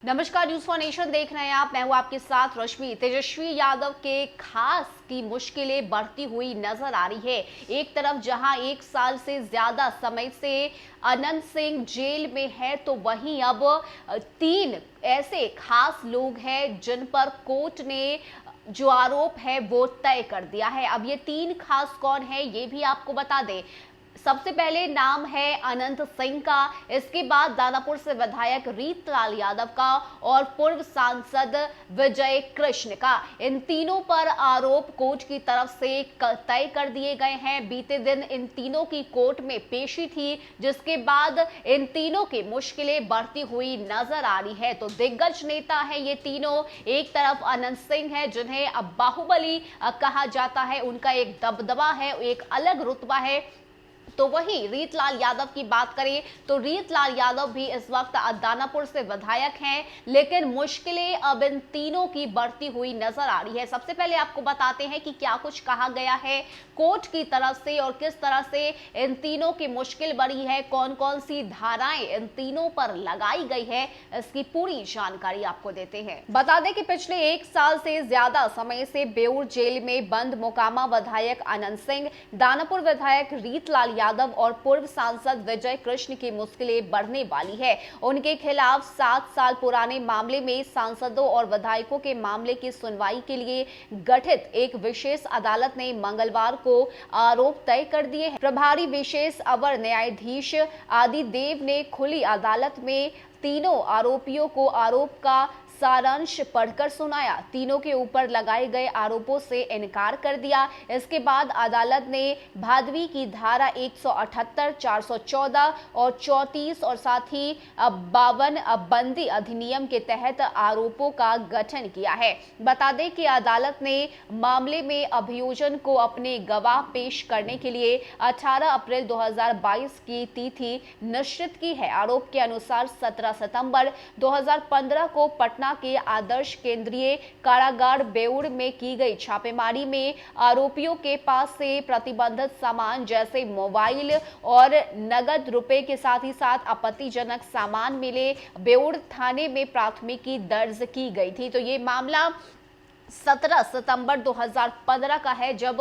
नमस्कार, news for nation देख रहे हैं आप। मैं हूं आपके साथ रश्मि। तेजस्वी यादव के खास की मुश्किलें बढ़ती हुई नजर आ रही है। एक तरफ जहां 1 साल से ज्यादा समय से अनंत सिंह जेल में है, तो वहीं अब 3 ऐसे खास लोग हैं जिन पर कोर्ट ने जो आरोप है वो तय कर दिया है। अब ये 3 खास कौन है ये भी आपको बता दें। सबसे पहले नाम है अनंत सिंह का, इसके बाद दानापुर से विधायक रीतलाल यादव का और पूर्व सांसद विजय कृष्ण का। इन तीनों पर आरोप कोर्ट की तरफ से तय कर दिए गए हैं। बीते दिन इन तीनों की कोर्ट में पेशी थी, जिसके बाद इन तीनों की मुश्किलें बढ़ती हुई नजर आ रही है। तो दिग्गज नेता है ये तीनों। एक तरफ अनंत सिंह है, जिन्हें अब बाहुबली कहा जाता है, उनका एक दबदबा है, एक अलग रुतबा है। तो वहीं रीतलाल यादव की बात करें तो रीतलाल यादव भी इस वक्त दानापुर से विधायक हैं, लेकिन मुश्किलें अब इन तीनों की बढ़ती हुई नजर आ रही है। सबसे पहले आपको बताते हैं कि क्या कुछ कहा गया है कोर्ट की तरफ से और किस तरह से इन तीनों की मुश्किल बढ़ी है, कौन कौन सी धाराएं इन तीनों पर लगाई गई है, इसकी पूरी जानकारी आपको देते हैं। बता दें कि पिछले 1 साल से ज्यादा समय से बेऊर जेल में बंद मोकामा विधायक अनंत सिंह, दानापुर विधायक रीतलाल यादव और पूर्व सांसद विजय कृष्ण की मुश्किलें बढ़ने वाली है। उनके खिलाफ 7 साल पुराने मामले में सांसदों और विधायकों के मामले की सुनवाई के लिए गठित एक विशेष अदालत ने मंगलवार को आरोप तय कर दिए हैं। प्रभारी विशेष अवर न्यायाधीश आदि देव ने खुली अदालत में तीनों आरोपियों को आरोप का सारांश पढ़कर सुनाया। तीनों के ऊपर लगाए गए आरोपों से इनकार कर दिया। इसके बाद अदालत ने भादवी की धारा 178, 414 और 34 और साथ ही 52 बंदी अधिनियम के तहत आरोपों का गठन किया है। बता दें कि अदालत ने मामले में अभियोजन को अपने गवाह पेश करने के लिए 18 अप्रैल 2022 की तिथि निश्चित की है। आरोप के अनुसार 17 सितंबर 2015 को पटना के आदर्श केंद्रीय कारागार बेऊर में की गई छापेमारी में आरोपियों के पास से प्रतिबंधित सामान जैसे मोबाइल और नगद रुपए के साथ ही साथ आपत्तिजनक सामान मिले। बेऊर थाने में प्राथमिकी दर्ज की गई थी। तो ये मामला 17 सितंबर 2015 का है, जब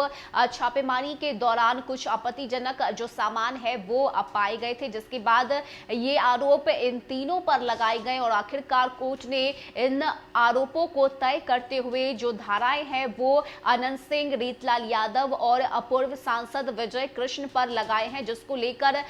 छापेमारी के दौरान कुछ आपत्तिजनक जो सामान है वो पाए गए थे, जिसके बाद ये आरोप इन तीनों पर लगाए गए और आखिरकार कोर्ट ने इन आरोपों को तय करते हुए जो धाराएं हैं वो अनंत सिंह, रीतलाल यादव और पूर्व सांसद विजय कृष्ण पर लगाए हैं, जिसको लेकर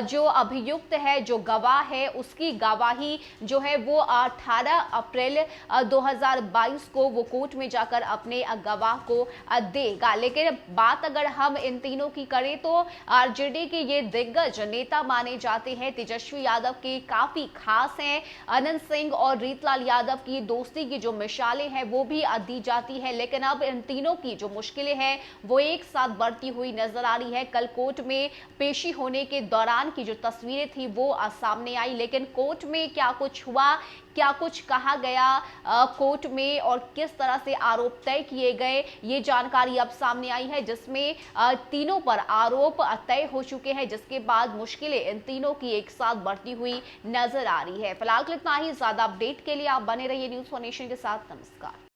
जो अभियुक्त है, जो गवाह है, उसकी गवाही जो है वो 18 अप्रैल 2022 को वो कोर्ट में जाकर अपने गवाह को देगा। लेकिन बात अगर हम इन तीनों की करें तो आरजेडी के ये दिग्गज नेता माने जाते हैं। तेजस्वी यादव के काफी खास हैं। अनंत सिंह और रीतलाल यादव की दोस्ती की जो मिसालें हैं वो भी दी जाती है। लेकिन अब इन तीनों की जो मुश्किलें हैं वो एक साथ बढ़ती हुई नजर आ रही है। कल कोर्ट में पेशी होने के दौरान की जो तस्वीरें थी वो सामने आई, लेकिन कोर्ट में क्या कुछ हुआ, क्या कुछ कहा गया कोर्ट में और किस तरह से आरोप तय किए गए, ये जानकारी अब सामने आई है, जिसमें तीनों पर आरोप तय हो चुके हैं, जिसके बाद मुश्किलें इन तीनों की एक साथ बढ़ती हुई नजर आ रही है। फिलहाल इतना ही। ज्यादा अपडेट के लिए आप बने रहिए न्यूज फॉर नेशन के साथ। नमस्कार।